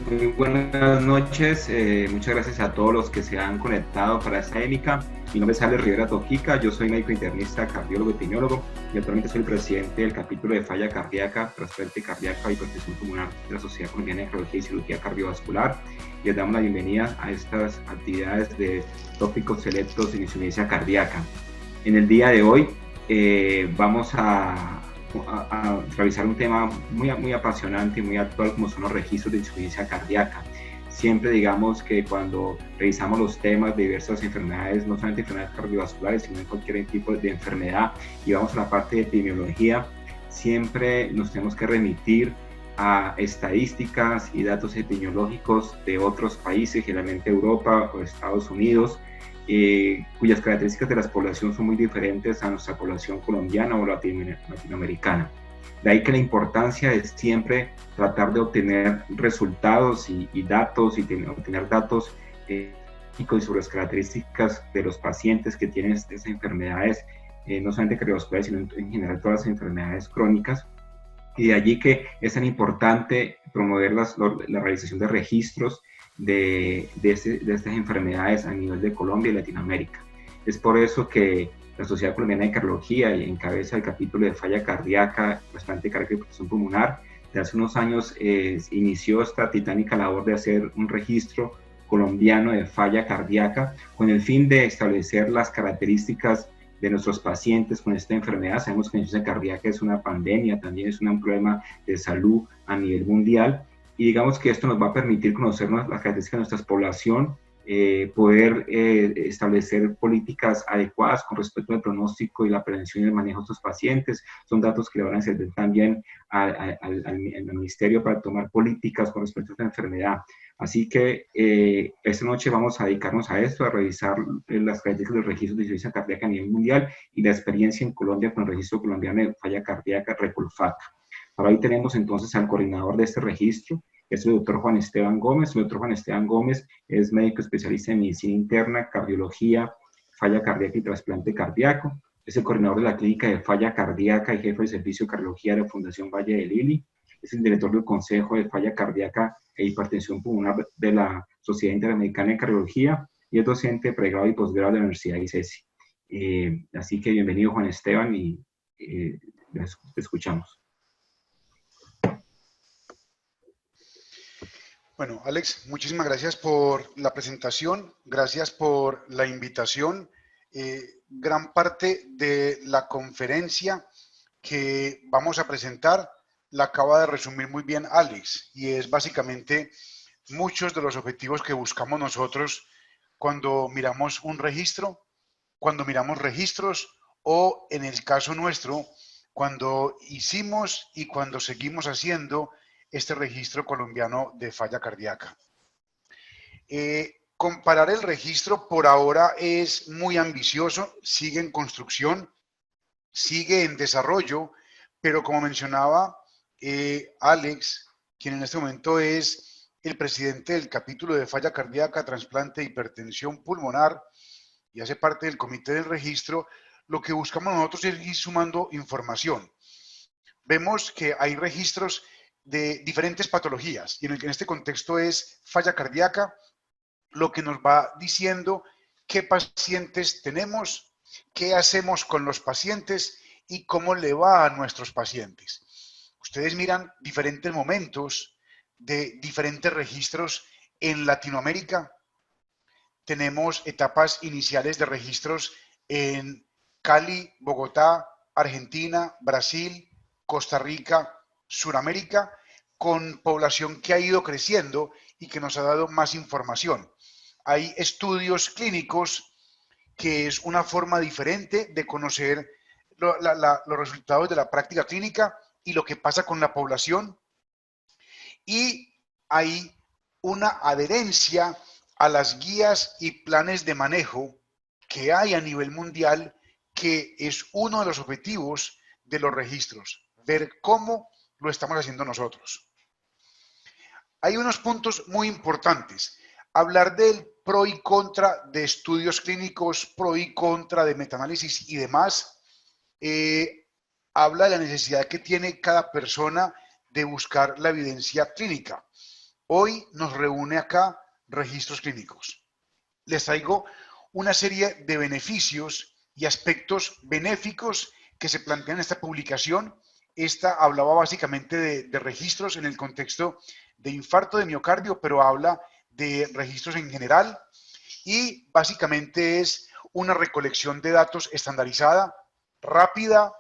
Muy buenas noches, muchas gracias a todos los que se han conectado para esta émica. Mi nombre es Alex Rivera Toquica, yo soy médico internista, cardiólogo, epidemiólogo y actualmente soy el presidente del capítulo de falla cardíaca, trasplante cardíaco y hipertensión pulmonar de la Sociedad Colombiana de Cardiología y Cirugía Cardiovascular. Y les damos la bienvenida a estas actividades de tópicos selectos de insuficiencia cardíaca. En el día de hoy vamos a realizar un tema muy apasionante y muy actual como son los registros de insuficiencia cardíaca. Siempre digamos que cuando revisamos los temas de diversas enfermedades, no solamente enfermedades cardiovasculares, sino en cualquier tipo de enfermedad, y vamos a la parte de epidemiología, siempre nos tenemos que remitir a estadísticas y datos epidemiológicos de otros países, generalmente Europa o Estados Unidos, cuyas características de la población son muy diferentes a nuestra población colombiana o latinoamericana. De ahí que la importancia es siempre tratar de obtener resultados y datos y obtener datos y sobre las características de los pacientes que tienen estas enfermedades, no solamente cardiovasculares, sino en general todas las enfermedades crónicas. Y de allí que es tan importante promover la realización de registros de estas enfermedades a nivel de Colombia y Latinoamérica. Es por eso que la Sociedad Colombiana de Cardiología encabeza el capítulo de falla cardíaca, trasplante cardíaco y hipertensión pulmonar. De hace unos años inició esta titánica labor de hacer un registro colombiano de falla cardíaca con el fin de establecer las características de nuestros pacientes con esta enfermedad. Sabemos que la insuficiencia cardíaca es una pandemia, también es un problema de salud a nivel mundial, y digamos que esto nos va a permitir conocer las características de nuestra población, poder establecer políticas adecuadas con respecto al pronóstico y la prevención y el manejo de estos pacientes. Son datos que le van a servir también al ministerio para tomar políticas con respecto a esta enfermedad. Así que esta noche vamos a dedicarnos a esto, a revisar las características del registro de insuficiencia cardíaca a nivel mundial y la experiencia en Colombia con el registro colombiano de falla cardíaca, RECOLFACA. Para hoy tenemos entonces al coordinador de este registro, que es el doctor Juan Esteban Gómez. El doctor Juan Esteban Gómez es médico especialista en medicina interna, cardiología, falla cardíaca y trasplante cardíaco. Es el coordinador de la clínica de falla cardíaca y jefe del servicio de cardiología de la Fundación Valle de Lili. Es el director del Consejo de Falla Cardíaca e Hipertensión Pulmonar de la Sociedad Interamericana de Cardiología y es docente pregrado y posgrado de la Universidad de ICESI. Así que bienvenido, Juan Esteban, y te escuchamos. Bueno, Alex, muchísimas gracias por la presentación, gracias por la invitación. Gran parte de la conferencia que vamos a presentar la acaba de resumir muy bien Alex, y es básicamente muchos de los objetivos que buscamos nosotros cuando miramos un registro, cuando miramos registros o, en el caso nuestro, cuando hicimos y cuando seguimos haciendo este registro colombiano de falla cardíaca. Comparar el registro por ahora es muy ambicioso, sigue en construcción, sigue en desarrollo, pero como mencionaba Alex, quien en este momento es el presidente del capítulo de falla cardíaca, trasplante e hipertensión pulmonar y hace parte del comité del registro, lo que buscamos nosotros es ir sumando información. Vemos que hay registros de diferentes patologías y en este contexto es falla cardíaca, lo que nos va diciendo qué pacientes tenemos, qué hacemos con los pacientes y cómo le va a nuestros pacientes. Ustedes miran diferentes momentos de diferentes registros en Latinoamérica. Tenemos etapas iniciales de registros en Cali, Bogotá, Argentina, Brasil, Costa Rica, Suramérica, con población que ha ido creciendo y que nos ha dado más información. Hay estudios clínicos, que es una forma diferente de conocer los resultados de la práctica clínica y lo que pasa con la población. Y hay una adherencia a las guías y planes de manejo que hay a nivel mundial, que es uno de los objetivos de los registros, ver cómo lo estamos haciendo nosotros. Hay unos puntos muy importantes. Hablar del pro y contra de estudios clínicos, pro y contra de metaanálisis y demás, habla de la necesidad que tiene cada persona de buscar la evidencia clínica. Hoy nos reúne acá registros clínicos. Les traigo una serie de beneficios y aspectos benéficos que se plantean en esta publicación. Esta hablaba básicamente de registros en el contexto de infarto de miocardio, pero habla de registros en general y básicamente es una recolección de datos estandarizada, rápida,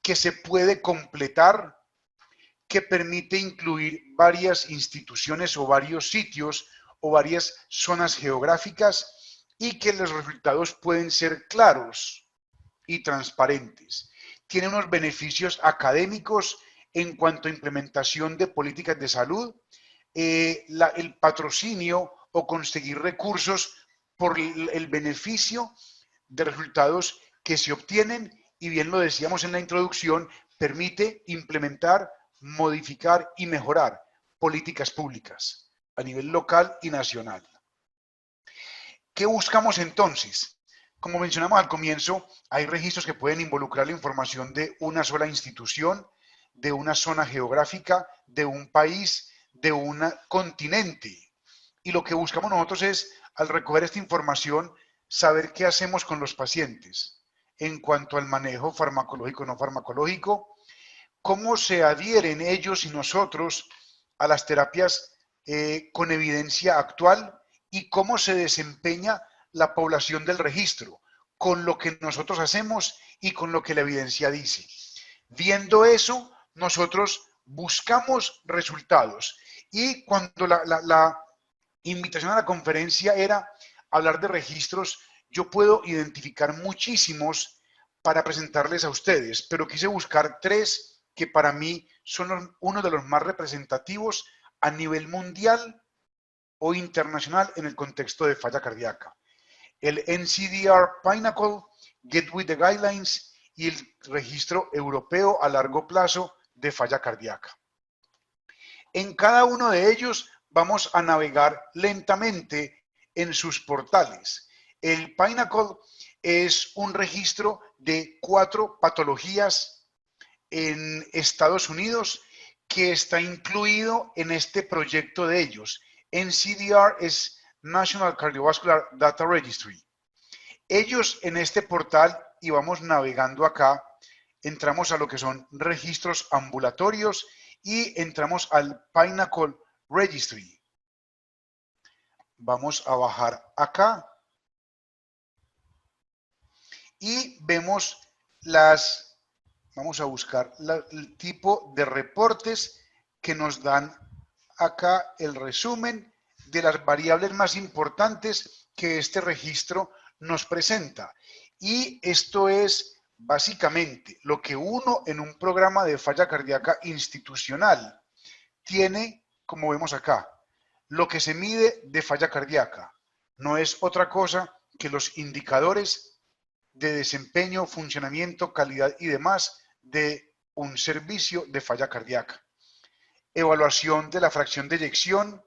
que se puede completar, que permite incluir varias instituciones o varios sitios o varias zonas geográficas y que los resultados pueden ser claros y transparentes. Tiene unos beneficios académicos en cuanto a implementación de políticas de salud, el patrocinio o conseguir recursos por el beneficio de resultados que se obtienen y bien lo decíamos en la introducción, permite implementar, modificar y mejorar políticas públicas a nivel local y nacional. ¿Qué buscamos entonces? Como mencionamos al comienzo, hay registros que pueden involucrar la información de una sola institución, de una zona geográfica, de un país, de un continente. Y lo que buscamos nosotros es, al recoger esta información, saber qué hacemos con los pacientes en cuanto al manejo farmacológico o no farmacológico, cómo se adhieren ellos y nosotros a las terapias con evidencia actual y cómo se desempeña la población del registro, con lo que nosotros hacemos y con lo que la evidencia dice. Viendo eso, nosotros buscamos resultados. Y cuando la invitación a la conferencia era hablar de registros, yo puedo identificar muchísimos para presentarles a ustedes, pero quise buscar 3 que para mí son uno de los más representativos a nivel mundial o internacional en el contexto de falla cardíaca. El NCDR Pinnacle, Get With The Guidelines y el registro europeo a largo plazo de falla cardíaca. En cada uno de ellos vamos a navegar lentamente en sus portales. El Pinnacle es un registro de 4 patologías en Estados Unidos que está incluido en este proyecto de ellos. NCDR es National Cardiovascular Data Registry. Ellos en este portal, y vamos navegando acá, entramos a lo que son registros ambulatorios y entramos al Pinnacle Registry. Vamos a bajar acá y vemos vamos a buscar el tipo de reportes que nos dan acá el resumen de las variables más importantes que este registro nos presenta. Y esto es básicamente lo que uno en un programa de falla cardíaca institucional tiene, como vemos acá, lo que se mide de falla cardíaca. No es otra cosa que los indicadores de desempeño, funcionamiento, calidad y demás de un servicio de falla cardíaca. Evaluación de la fracción de eyección,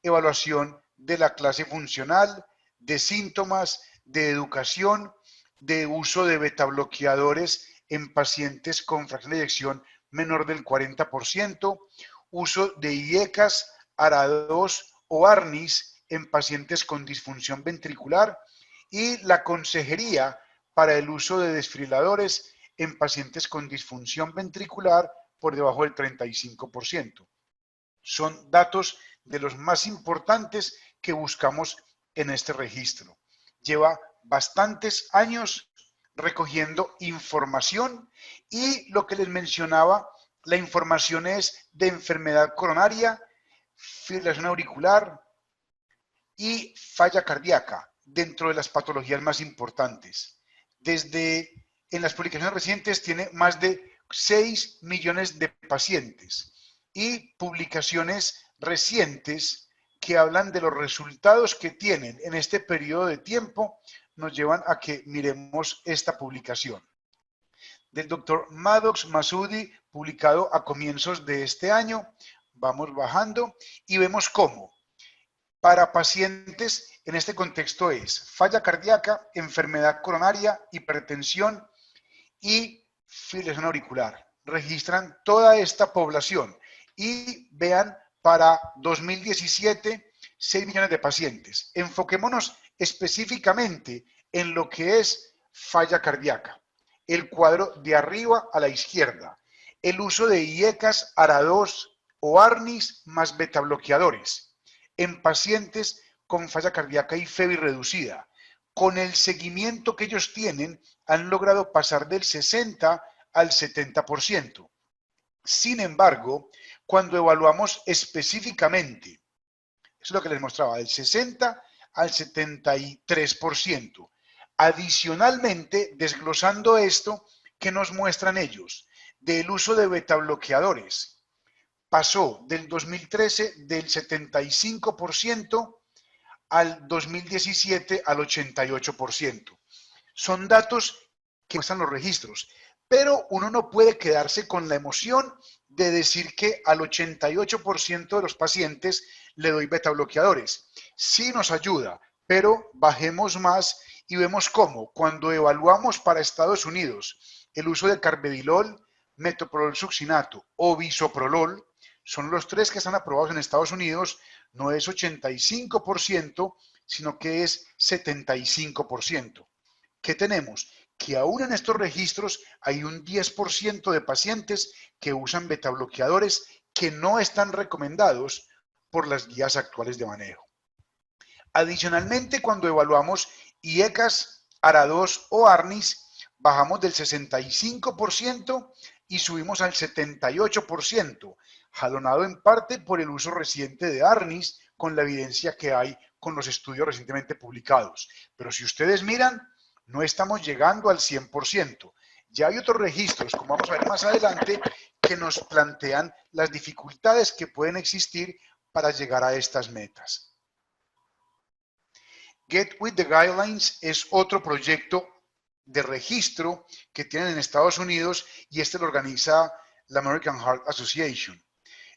evaluación de la clase funcional, de síntomas, de educación, de uso de betabloqueadores en pacientes con fracción de eyección menor del 40%, uso de IECAS, ARA2 o ARNIS en pacientes con disfunción ventricular y la consejería para el uso de desfibriladores en pacientes con disfunción ventricular por debajo del 35%. Son datos de los más importantes que buscamos en este registro. Lleva bastantes años recogiendo información y lo que les mencionaba, la información es de enfermedad coronaria, fibrilación auricular y falla cardíaca dentro de las patologías más importantes. En las publicaciones recientes tiene más de 6 millones de pacientes y publicaciones recientes que hablan de los resultados que tienen en este periodo de tiempo nos llevan a que miremos esta publicación del doctor Maddox Masudi, publicado a comienzos de este año. Vamos bajando y vemos cómo para pacientes en este contexto es falla cardíaca, enfermedad coronaria, hipertensión y fibrilación auricular. Registran toda esta población y vean Para 2017, 6 millones de pacientes. Enfoquémonos específicamente en lo que es falla cardíaca. El cuadro de arriba a la izquierda. El uso de IECAS, ARA2 o ARNIS más betabloqueadores en pacientes con falla cardíaca y FEBI reducida. Con el seguimiento que ellos tienen, han logrado pasar del 60 al 70%. Sin embargo, cuando evaluamos específicamente, eso es lo que les mostraba, del 60 al 73%. Adicionalmente, desglosando esto, ¿qué nos muestran ellos? Del uso de betabloqueadores. Pasó del 2013 del 75% al 2017 al 88%. Son datos que muestran los registros, pero uno no puede quedarse con la emoción de decir que al 88% de los pacientes le doy betabloqueadores. Sí nos ayuda, pero bajemos más y vemos cómo cuando evaluamos para Estados Unidos el uso de carvedilol, metoprolol succinato o bisoprolol, son los tres que están aprobados en Estados Unidos, no es 85%, sino que es 75%. ¿Qué tenemos? Que aún en estos registros hay un 10% de pacientes que usan betabloqueadores que no están recomendados por las guías actuales de manejo. Adicionalmente, cuando evaluamos IECAS, ARA2 o ARNIS, bajamos del 65% y subimos al 78%, jalonado en parte por el uso reciente de ARNIS con la evidencia que hay con los estudios recientemente publicados. Pero si ustedes miran, no estamos llegando al 100%. Ya hay otros registros, como vamos a ver más adelante, que nos plantean las dificultades que pueden existir para llegar a estas metas. Get with the Guidelines es otro proyecto de registro que tienen en Estados Unidos y este lo organiza la American Heart Association.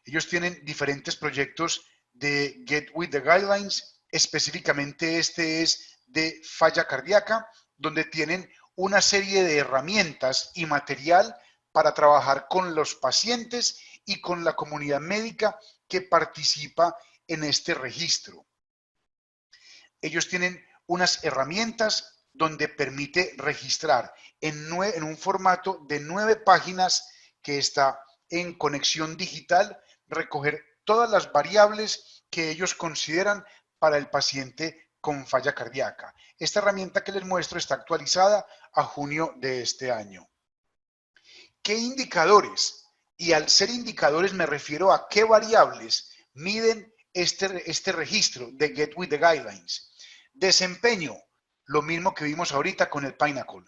Ellos tienen diferentes proyectos de Get with the Guidelines, específicamente este es de falla cardíaca, donde tienen una serie de herramientas y material para trabajar con los pacientes y con la comunidad médica que participa en este registro. Ellos tienen unas herramientas donde permite registrar en un formato de 9 páginas que está en conexión digital, recoger todas las variables que ellos consideran para el paciente con falla cardíaca. Esta herramienta que les muestro está actualizada a junio de este año. ¿Qué indicadores? Y al ser indicadores me refiero a qué variables miden este registro de Get with the Guidelines. Desempeño, lo mismo que vimos ahorita con el Pinnacle.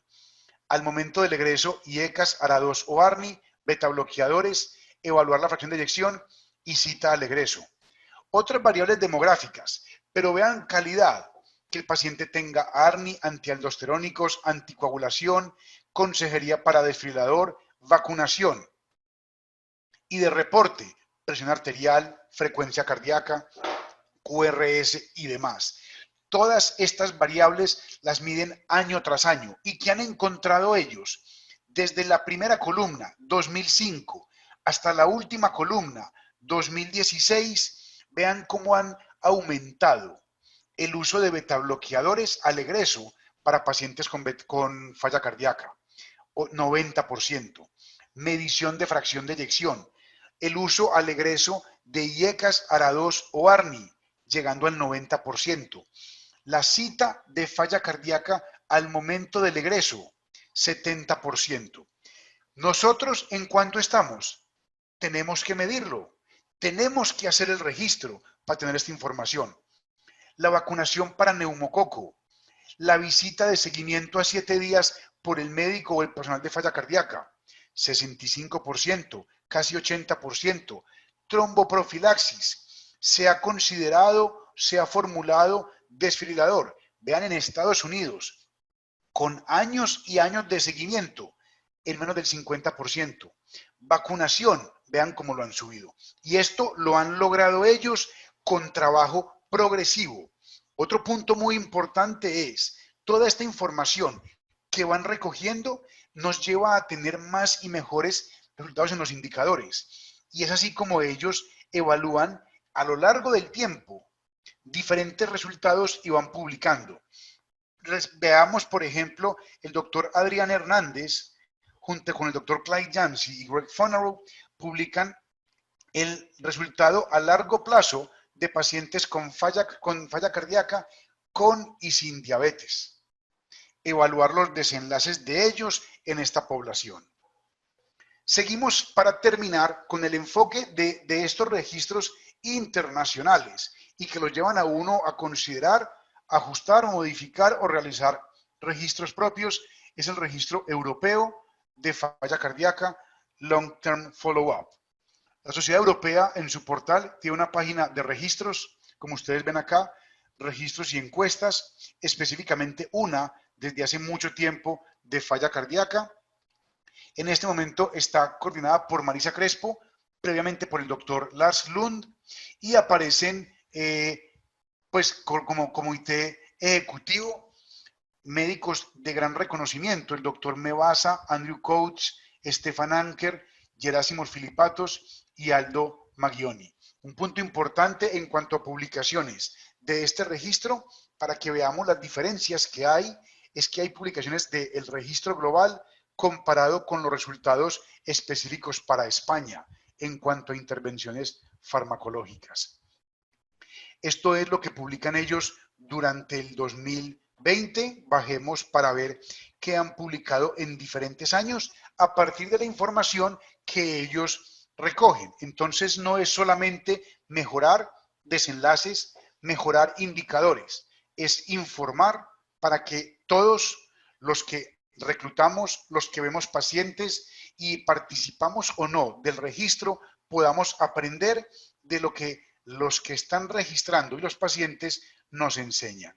Al momento del egreso, IECAS, ARA2 o ARNI, betabloqueadores, evaluar la fracción de eyección y cita al egreso. Otras variables demográficas, pero vean calidad, que el paciente tenga ARNI, antialdosterónicos, anticoagulación, consejería para desfibrilador, vacunación. Y de reporte, presión arterial, frecuencia cardíaca, QRS y demás. Todas estas variables las miden año tras año. ¿Y qué han encontrado ellos? Desde la primera columna, 2005, hasta la última columna, 2016, vean cómo han aumentado el uso de betabloqueadores al egreso para pacientes con falla cardíaca, 90%. Medición de fracción de eyección. El uso al egreso de IECAS, ARA2 o ARNI, llegando al 90%. La cita de falla cardíaca al momento del egreso, 70%. Nosotros, ¿en cuánto estamos? Tenemos que medirlo. Tenemos que hacer el registro para tener esta información. La vacunación para neumococo. La visita de seguimiento a 7 días por el médico o el personal de falla cardíaca, 65%, casi 80%. Tromboprofilaxis. Se ha considerado, se ha formulado desfibrilador. Vean en Estados Unidos, con años y años de seguimiento, en menos del 50%. Vacunación, vean cómo lo han subido. Y esto lo han logrado ellos con trabajo progresivo. Otro punto muy importante es, toda esta información que van recogiendo nos lleva a tener más y mejores resultados en los indicadores. Y es así como ellos evalúan a lo largo del tiempo diferentes resultados y van publicando. Veamos, por ejemplo, el doctor Adrián Hernández, junto con el doctor Clyde Yancey y Greg Fonarow, publican el resultado a largo plazo de pacientes con falla cardíaca con y sin diabetes. Evaluar los desenlaces de ellos en esta población. Seguimos para terminar con el enfoque de estos registros internacionales y que los llevan a uno a considerar, ajustar, modificar o realizar registros propios. Es el registro europeo de falla cardíaca Long Term Follow-up. La Sociedad Europea en su portal tiene una página de registros, como ustedes ven acá, registros y encuestas, específicamente una desde hace mucho tiempo de falla cardíaca. En este momento está coordinada por Marisa Crespo, previamente por el doctor Lars Lund, y aparecen pues como comité ejecutivo médicos de gran reconocimiento, el doctor Mebasa, Andrew Coates, Stefan Anker, Gerasimos Filipatos y Aldo Maggioni. Un punto importante en cuanto a publicaciones de este registro, para que veamos las diferencias que hay, es que hay publicaciones del registro global comparado con los resultados específicos para España en cuanto a intervenciones farmacológicas. Esto es lo que publican ellos durante el 2020. Bajemos para ver qué han publicado en diferentes años a partir de la información que ellos recogen. Entonces no es solamente mejorar desenlaces, mejorar indicadores, es informar para que todos los que reclutamos, los que vemos pacientes y participamos o no del registro, podamos aprender de lo que los que están registrando y los pacientes nos enseñan.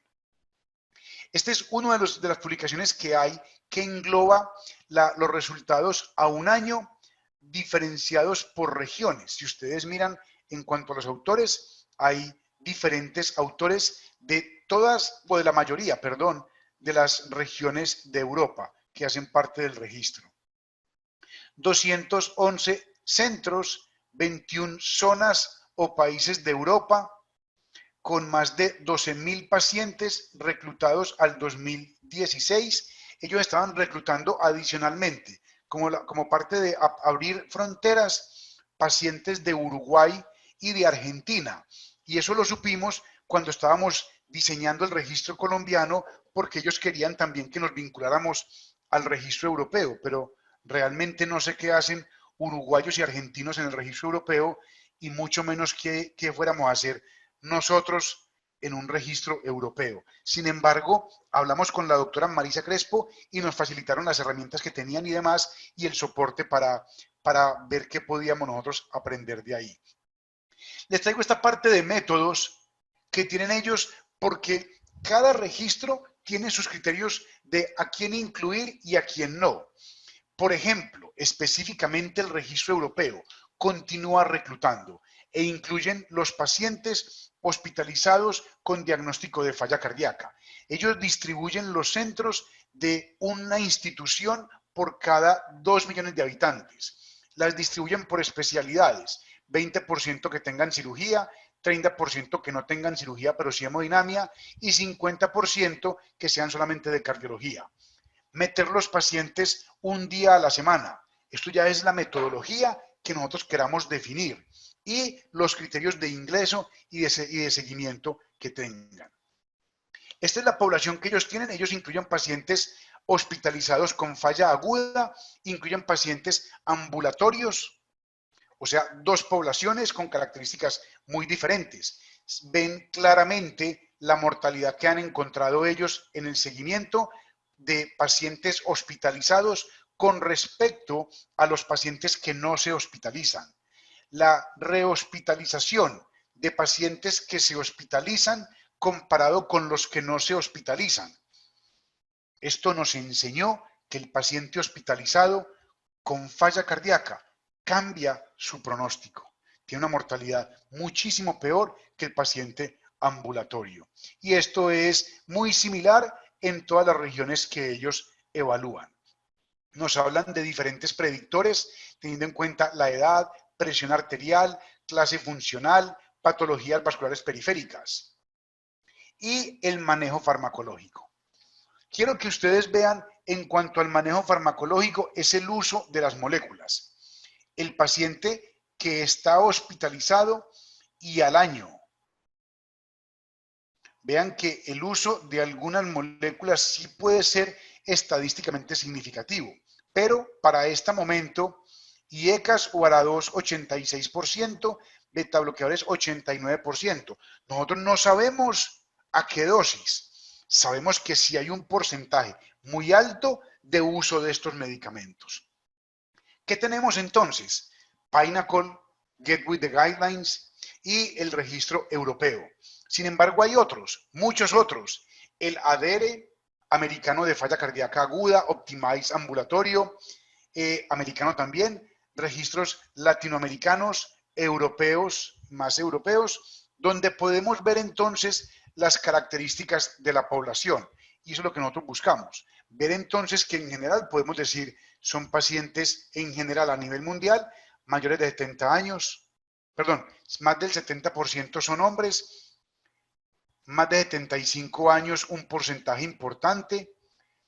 Este es una de las publicaciones que hay que engloba los resultados a un año diferenciados por regiones. Si ustedes miran en cuanto a los autores, hay diferentes autores de todas, o de la mayoría, perdón, de las regiones de Europa que hacen parte del registro. 211 centros, 21 zonas o países de Europa, con más de 12.000 pacientes reclutados al 2016. Ellos estaban reclutando adicionalmente, como parte de abrir fronteras, pacientes de Uruguay y de Argentina. Y eso lo supimos cuando estábamos diseñando el registro colombiano, porque ellos querían también que nos vinculáramos al registro europeo, pero realmente no sé qué hacen uruguayos y argentinos en el registro europeo, y mucho menos que fuéramos a hacer nosotros en un registro europeo. Sin embargo, hablamos con la doctora Marisa Crespo y nos facilitaron las herramientas que tenían y demás, y el soporte para ver qué podíamos nosotros aprender de ahí. Les traigo esta parte de métodos que tienen ellos, porque cada registro tiene sus criterios de a quién incluir y a quién no. Por ejemplo, específicamente el registro europeo continúa reclutando e incluyen los pacientes hospitalizados con diagnóstico de falla cardíaca. Ellos distribuyen los centros de una institución por cada 2 millones de habitantes. Las distribuyen por especialidades, 20% que tengan cirugía, 30% que no tengan cirugía pero sí hemodinamia y 50% que sean solamente de cardiología. Meter los pacientes un día a la semana. Esto ya es la metodología que nosotros queramos definir y los criterios de ingreso y de seguimiento que tengan. Esta es la población que ellos tienen. Ellos incluyen pacientes hospitalizados con falla aguda, incluyen pacientes ambulatorios, o sea, dos poblaciones con características muy diferentes. Ven claramente la mortalidad que han encontrado ellos en el seguimiento de pacientes hospitalizados con respecto a los pacientes que no se hospitalizan. La rehospitalización de pacientes que se hospitalizan comparado con los que no se hospitalizan. Esto nos enseñó que el paciente hospitalizado con falla cardíaca cambia su pronóstico. Tiene una mortalidad muchísimo peor que el paciente ambulatorio. Y esto es muy similar en todas las regiones que ellos evalúan. Nos hablan de diferentes predictores, teniendo en cuenta la edad, presión arterial, clase funcional, patologías vasculares periféricas y el manejo farmacológico. Quiero que ustedes vean en cuanto al manejo farmacológico es el uso de las moléculas. El paciente que está hospitalizado y al año. Vean que el uso de algunas moléculas sí puede ser estadísticamente significativo, pero para este momento, IECAS o ARA2 86%, beta bloqueadores 89%. Nosotros no sabemos a qué dosis, sabemos que sí hay un porcentaje muy alto de uso de estos medicamentos. ¿Qué tenemos entonces? Pinnacle, Get With The Guidelines y el registro europeo. Sin embargo, hay otros, muchos otros. El ADERE, americano de falla cardíaca aguda, Optimize ambulatorio, americano también, registros latinoamericanos, europeos, más europeos, donde podemos ver entonces las características de la población. Y eso es lo que nosotros buscamos. Ver entonces que en general podemos decir son pacientes en general a nivel mundial mayores de 70 años, perdón, más del 70% son hombres, más de 75 años un porcentaje importante,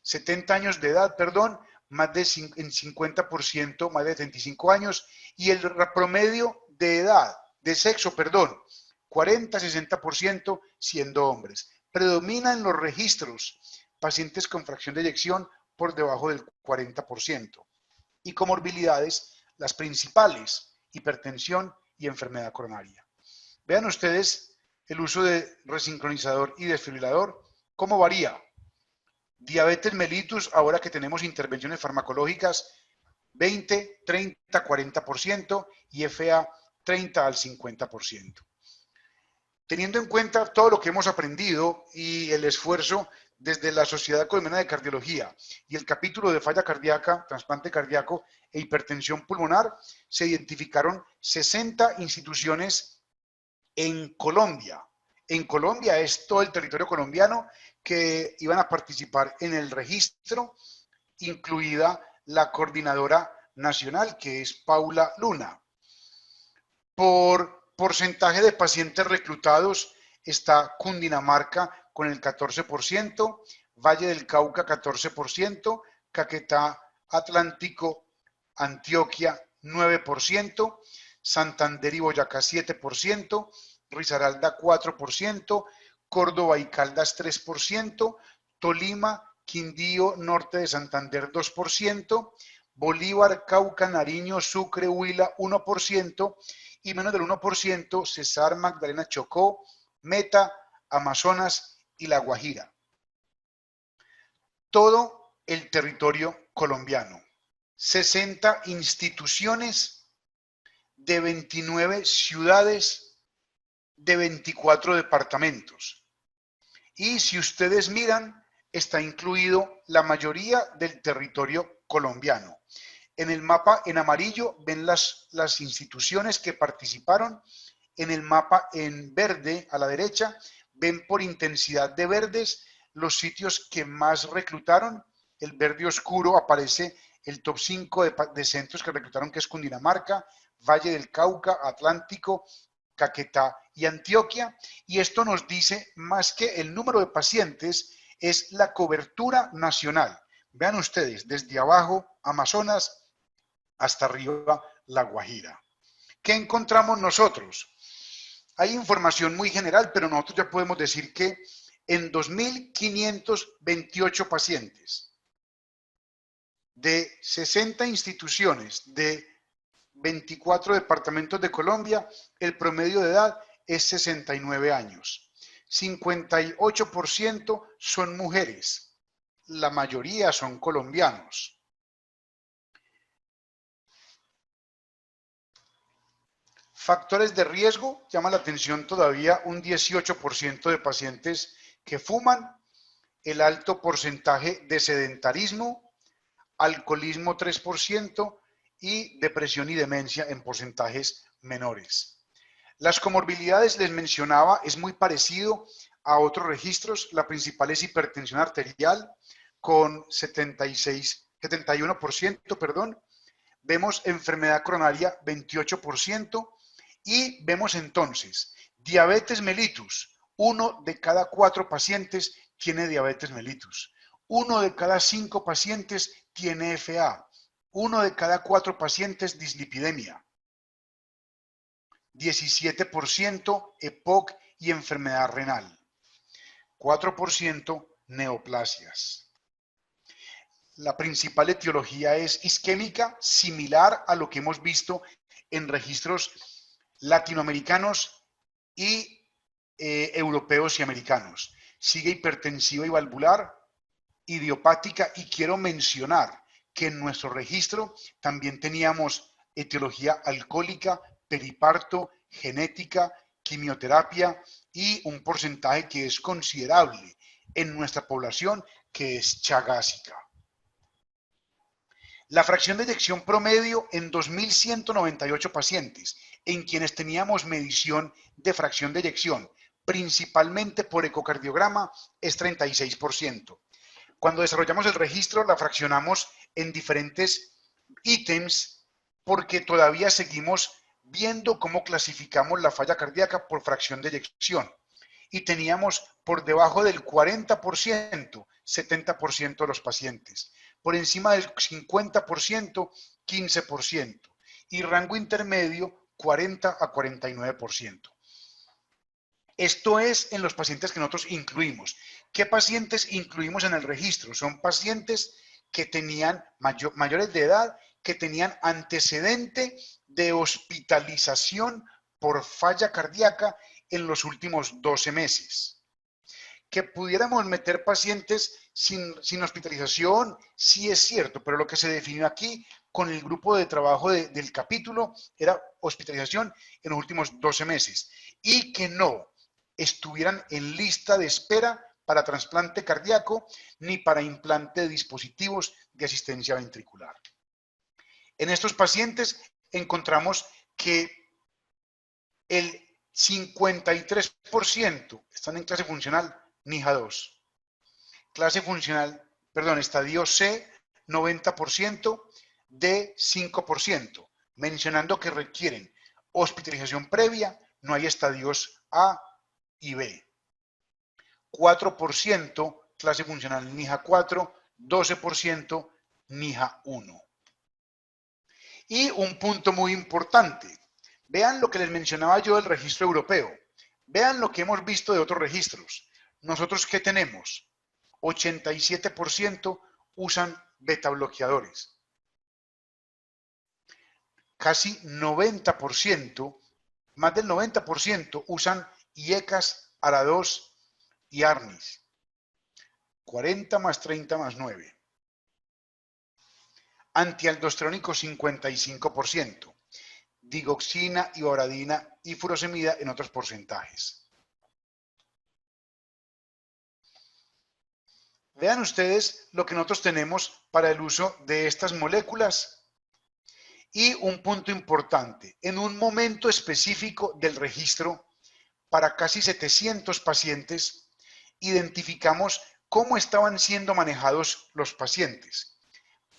70 años de edad, perdón, más de 50%, más de 75 años, y el promedio de edad, de sexo, perdón, 40-60% siendo hombres. Predominan los registros pacientes con fracción de eyección por debajo del 40%. Y comorbilidades, las principales, hipertensión y enfermedad coronaria. Vean ustedes el uso de resincronizador y desfibrilador, cómo varía. Diabetes mellitus, ahora que tenemos intervenciones farmacológicas, 20, 30, 40% y FA 30 al 50%. Teniendo en cuenta todo lo que hemos aprendido y el esfuerzo desde la Sociedad Colombiana de Cardiología y el capítulo de falla cardíaca, trasplante cardíaco e hipertensión pulmonar, se identificaron 60 instituciones en Colombia. En Colombia es todo el territorio colombiano que iban a participar en el registro, incluida la coordinadora nacional, que es Paula Luna. Por porcentaje de pacientes reclutados está Cundinamarca con el 14%, Valle del Cauca 14%, Caquetá, Atlántico, Antioquia 9%, Santander y Boyacá 7%, Risaralda 4%, Córdoba y Caldas 3%, Tolima, Quindío, Norte de Santander 2%, Bolívar, Cauca, Nariño, Sucre, Huila 1%, y menos del 1% Cesar, Magdalena, Chocó, Meta, Amazonas y La Guajira. Todo el territorio colombiano. 60 instituciones de 29 ciudades de 24 departamentos. Y si ustedes miran, está incluido la mayoría del territorio colombiano. En el mapa en amarillo ven las instituciones que participaron. En el mapa en verde a la derecha ven por intensidad de verdes los sitios que más reclutaron. El verde oscuro aparece el top 5 de centros que reclutaron, que es Cundinamarca, Valle del Cauca, Atlántico, Caquetá y Antioquia. Y esto nos dice más que el número de pacientes, es la cobertura nacional. Vean ustedes, desde abajo Amazonas hasta arriba La Guajira. ¿Qué encontramos nosotros? Hay información muy general, pero nosotros ya podemos decir que en 2.528 pacientes de 60 instituciones de 24 departamentos de Colombia, el promedio de edad es 69 años. 58% son mujeres, la mayoría son colombianos. Factores de riesgo, llama la atención todavía un 18% de pacientes que fuman, el alto porcentaje de sedentarismo, alcoholismo 3% y depresión y demencia en porcentajes menores. Las comorbilidades, les mencionaba, es muy parecido a otros registros. La principal es hipertensión arterial con 71%, perdón. Vemos enfermedad coronaria 28%. Y vemos entonces, diabetes mellitus, 1 de cada 4 pacientes tiene diabetes mellitus. 1 de cada 5 pacientes tiene FA. 1 de cada 4 pacientes dislipidemia. 17% EPOC y enfermedad renal. 4% neoplasias. La principal etiología es isquémica, similar a lo que hemos visto en registros latinoamericanos y europeos y americanos. Sigue hipertensiva y valvular, idiopática, y quiero mencionar que en nuestro registro también teníamos etiología alcohólica, periparto, genética, quimioterapia y un porcentaje que es considerable en nuestra población que es chagásica. La fracción de eyección promedio en 2.198 pacientes, en quienes teníamos medición de fracción de eyección, principalmente por ecocardiograma, es 36%. Cuando desarrollamos el registro, la fraccionamos en diferentes ítems porque todavía seguimos viendo cómo clasificamos la falla cardíaca por fracción de eyección. Y teníamos por debajo del 40%, 70% de los pacientes. Por encima del 50%, 15%. Y rango intermedio, 40 a 49%. Esto es en los pacientes que nosotros incluimos. ¿Qué pacientes incluimos en el registro? Son pacientes que tenían mayores de edad, que tenían antecedente de hospitalización por falla cardíaca en los últimos 12 meses. Que pudiéramos meter pacientes sin hospitalización, sí es cierto, pero lo que se definió aquí con el grupo de trabajo del capítulo era hospitalización en los últimos 12 meses y que no estuvieran en lista de espera para trasplante cardíaco ni para implante de dispositivos de asistencia ventricular. En estos pacientes encontramos que el 53% están en clase funcional NIHA 2. Clase funcional, perdón, estadio C, 90%, D, 5%, mencionando que requieren hospitalización previa, no hay estadios A y B. 4% clase funcional NIHA 4, 12% NIHA 1. Y un punto muy importante, vean lo que les mencionaba yo del registro europeo, vean lo que hemos visto de otros registros. Nosotros, ¿qué tenemos? 87% usan beta bloqueadores. Casi 90%, más del 90% usan IECAS, ARA2 y ARNIS. 40 más 30 más 9. Antialdosterónico 55%. Digoxina, iboradina y furosemida en otros porcentajes. Vean ustedes lo que nosotros tenemos para el uso de estas moléculas. Y un punto importante, en un momento específico del registro, para casi 700 pacientes, identificamos cómo estaban siendo manejados los pacientes.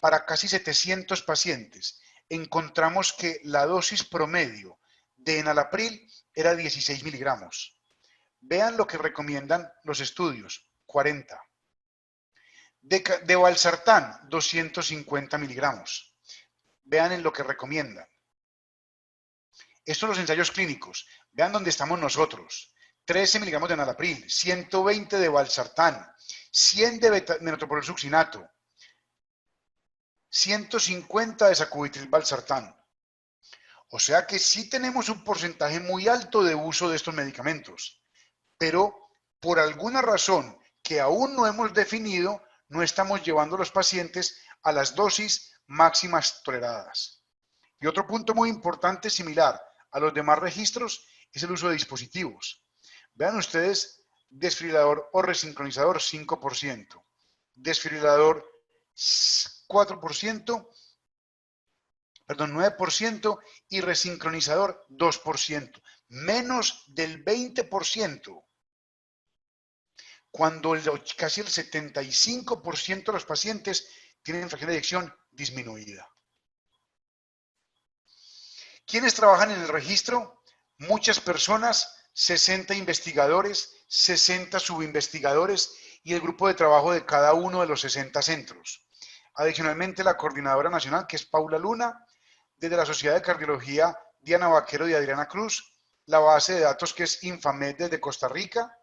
Para casi 700 pacientes, encontramos que la dosis promedio de enalapril era 16 miligramos. Vean lo que recomiendan los estudios, 40. De valsartán, 250 miligramos. Vean en lo que recomiendan. Estos son los ensayos clínicos. Vean dónde estamos nosotros. 13 miligramos de enalapril, 120 de valsartán, 100 de metoprolol succinato, 150 de sacubitril valsartán. O sea que sí tenemos un porcentaje muy alto de uso de estos medicamentos, pero por alguna razón que aún no hemos definido, no estamos llevando a los pacientes a las dosis máximas toleradas. Y otro punto muy importante, similar a los demás registros, es el uso de dispositivos. Vean ustedes, desfibrilador o resincronizador 5%, desfibrilador 4%, perdón, 9% y resincronizador 2%, menos del 20%, cuando casi el 75% de los pacientes tienen fracción de eyección disminuida. ¿Quiénes trabajan en el registro? muchas personas, 60 investigadores, 60 subinvestigadores y el grupo de trabajo de cada uno de los 60 centros. Adicionalmente, la coordinadora nacional, que es Paula Luna, desde la Sociedad de Cardiología, Diana Vaquero y Adriana Cruz, la base de datos que es Infamed desde Costa Rica,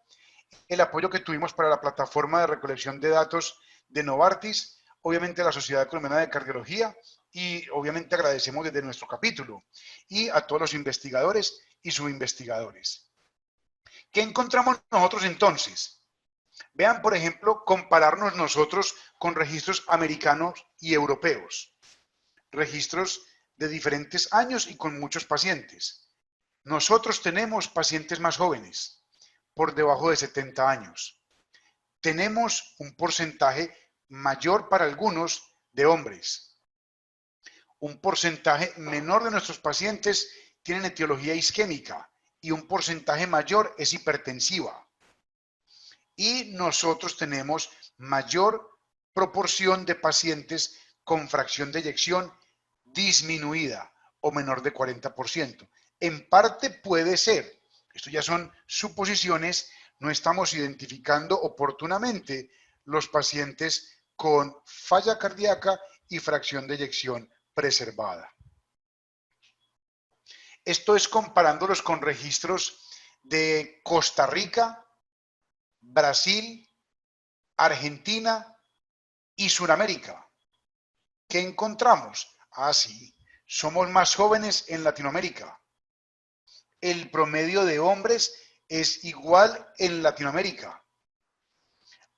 el apoyo que tuvimos para la plataforma de recolección de datos de Novartis, obviamente la Sociedad Colombiana de Cardiología y obviamente agradecemos desde nuestro capítulo y a todos los investigadores y subinvestigadores. ¿Qué encontramos nosotros entonces? Vean, por ejemplo, compararnos nosotros con registros americanos y europeos, registros de diferentes años y con muchos pacientes. Nosotros tenemos pacientes más jóvenes, por debajo de 70 años. Tenemos un porcentaje mayor para algunos de hombres. Un porcentaje menor de nuestros pacientes tienen etiología isquémica y un porcentaje mayor es hipertensiva. Y nosotros tenemos mayor proporción de pacientes con fracción de eyección disminuida o menor de 40%. En parte puede ser, esto ya son suposiciones, no estamos identificando oportunamente los pacientes con falla cardíaca y fracción de eyección preservada. Esto es comparándolos con registros de Costa Rica, Brasil, Argentina y Sudamérica. ¿Qué encontramos? Ah, sí, somos más jóvenes en Latinoamérica. El promedio de hombres es igual en Latinoamérica.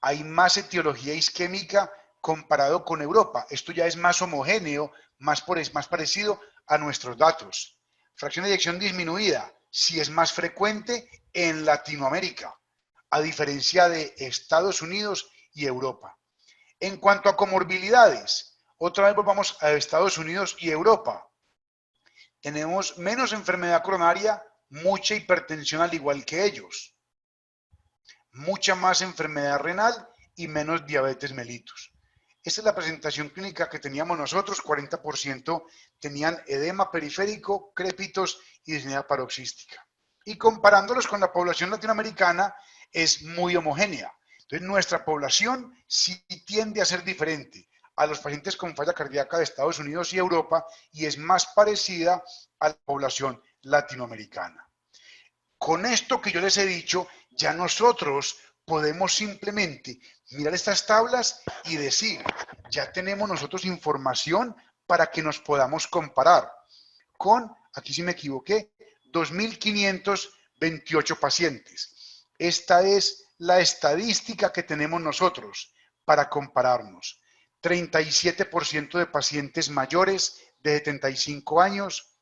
Hay más etiología isquémica comparado con Europa. Esto ya es más homogéneo, más parecido a nuestros datos. Fracción de eyección disminuida, sí es más frecuente en Latinoamérica, a diferencia de Estados Unidos y Europa. En cuanto a comorbilidades, otra vez volvamos a Estados Unidos y Europa. Tenemos menos enfermedad coronaria, mucha hipertensión al igual que ellos, mucha más enfermedad renal y menos diabetes mellitus. Esta es la presentación clínica que teníamos nosotros, 40% tenían edema periférico, crépitos y disnea paroxística. Y comparándolos con la población latinoamericana es muy homogénea. Entonces nuestra población sí tiende a ser diferente a los pacientes con falla cardíaca de Estados Unidos y Europa y es más parecida a la población latinoamericana. Con esto que yo les he dicho, ya nosotros podemos simplemente mirar estas tablas y decir, ya tenemos nosotros información para que nos podamos comparar con, aquí sí me equivoqué, 2.528 pacientes. Esta es la estadística que tenemos nosotros para compararnos. 37% de pacientes mayores de 75 años,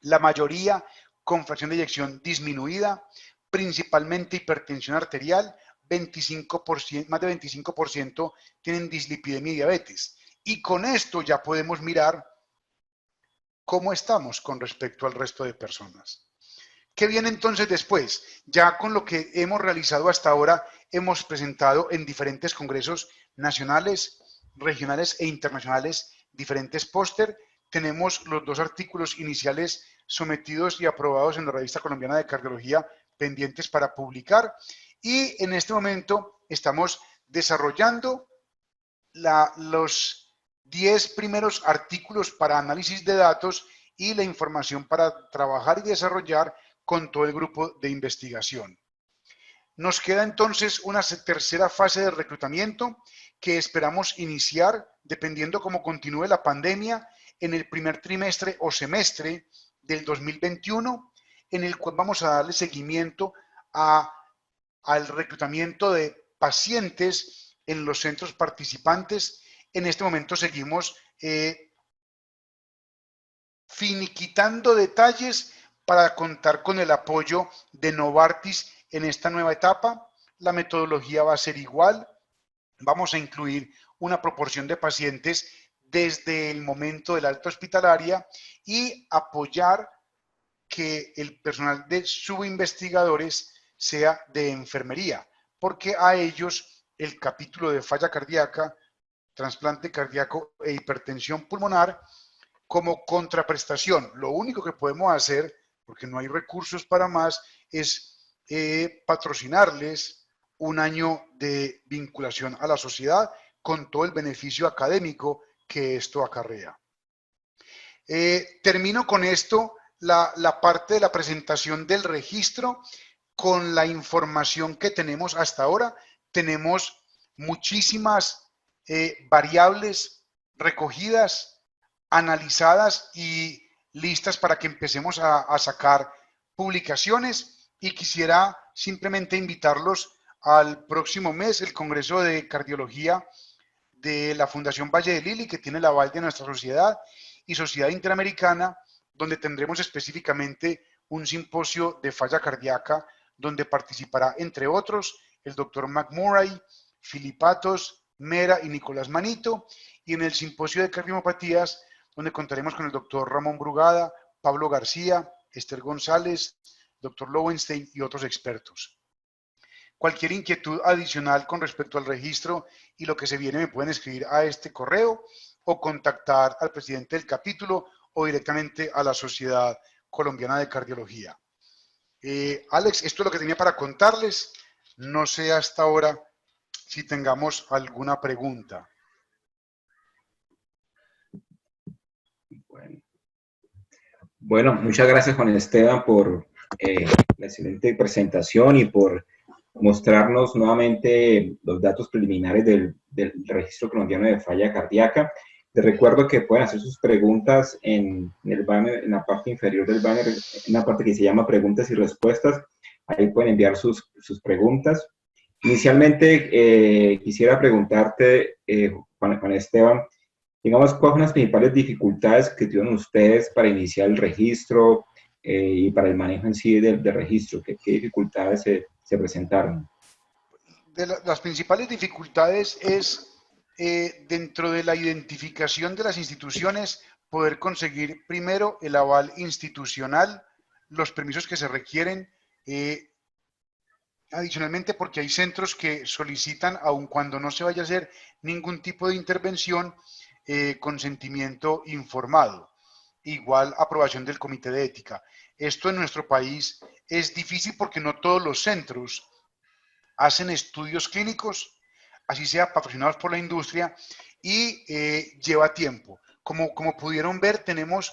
la mayoría con fracción de eyección disminuida, principalmente hipertensión arterial, 25%, más de 25% tienen dislipidemia y diabetes. Y con esto ya podemos mirar cómo estamos con respecto al resto de personas. ¿Qué viene entonces después? Ya con lo que hemos realizado hasta ahora, hemos presentado en diferentes congresos nacionales, regionales e internacionales diferentes póster. Tenemos los 2 artículos iniciales sometidos y aprobados en la Revista Colombiana de Cardiología pendientes para publicar. Y en este momento estamos desarrollando los 10 primeros artículos para análisis de datos y la información para trabajar y desarrollar con todo el grupo de investigación. Nos queda entonces una tercera fase de reclutamiento que esperamos iniciar, dependiendo cómo continúe la pandemia, en el primer trimestre o semestre del 2021, en el cual vamos a darle seguimiento al reclutamiento de pacientes en los centros participantes. En este momento seguimos finiquitando detalles para contar con el apoyo de Novartis en esta nueva etapa. La metodología va a ser igual. Vamos a incluir una proporción de pacientes desde el momento de la alta hospitalaria y apoyar que el personal de subinvestigadores sea de enfermería, porque a ellos el capítulo de falla cardíaca, trasplante cardíaco e hipertensión pulmonar como contraprestación. Lo único que podemos hacer, porque no hay recursos para más, es patrocinarles un año de vinculación a la sociedad con todo el beneficio académico que esto acarrea. Termino con esto la parte de la presentación del registro con la información que tenemos hasta ahora. Tenemos muchísimas variables recogidas, analizadas y listas para que empecemos a sacar publicaciones, y quisiera simplemente invitarlos al próximo mes, el Congreso de Cardiología de la Fundación Valle de Lili, que tiene el aval de nuestra sociedad y Sociedad Interamericana, donde tendremos específicamente un simposio de falla cardíaca, donde participará, entre otros, el doctor McMurray, Filipatos, Mera y Nicolás Manito, y en el simposio de cardiopatías, donde contaremos con el doctor Ramón Brugada, Pablo García, Esther González, doctor Lowenstein y otros expertos. Cualquier inquietud adicional con respecto al registro y lo que se viene me pueden escribir a este correo o contactar al presidente del capítulo o directamente a la Sociedad Colombiana de Cardiología. Alex, esto es lo que tenía para contarles. No sé hasta ahora si tengamos alguna pregunta. Bueno, muchas gracias Juan Esteban por la excelente presentación y por mostrarnos nuevamente los datos preliminares del Registro Colombiano de Falla Cardíaca. Les recuerdo que pueden hacer sus preguntas en el banner, en la parte inferior del banner, en una parte que se llama preguntas y respuestas. Ahí pueden enviar sus preguntas. Inicialmente, quisiera preguntarte, Juan Esteban, digamos, ¿cuáles son las principales dificultades que tuvieron ustedes para iniciar el registro y para el manejo en sí del registro? ¿Qué dificultades se presentaron? Las principales dificultades es dentro de la identificación de las instituciones, poder conseguir primero el aval institucional, los permisos que se requieren, adicionalmente porque hay centros que solicitan, aun cuando no se vaya a hacer ningún tipo de intervención, consentimiento informado, igual aprobación del comité de ética. Esto en nuestro país es difícil porque no todos los centros hacen estudios clínicos, así sea patrocinados por la industria, y lleva tiempo. Como pudieron ver, tenemos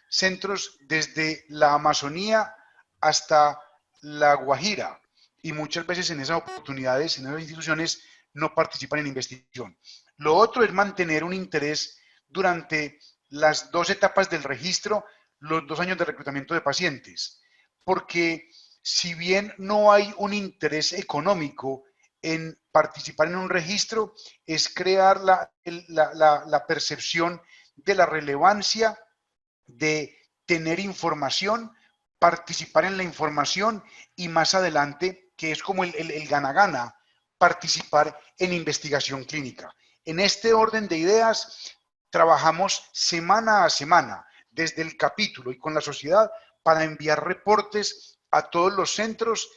centros desde la Amazonía hasta la Guajira, y muchas veces en esas oportunidades, en esas instituciones, no participan en investigación. Lo otro es mantener un interés durante las 2 etapas del registro, los 2 años de reclutamiento de pacientes, porque si bien no hay un interés económico en participar en un registro, es crear la percepción de la relevancia de tener información, participar en la información y más adelante, que es como el gana-gana, participar en investigación clínica. En este orden de ideas, trabajamos semana a semana desde el capítulo y con la sociedad para enviar reportes a todos los centros,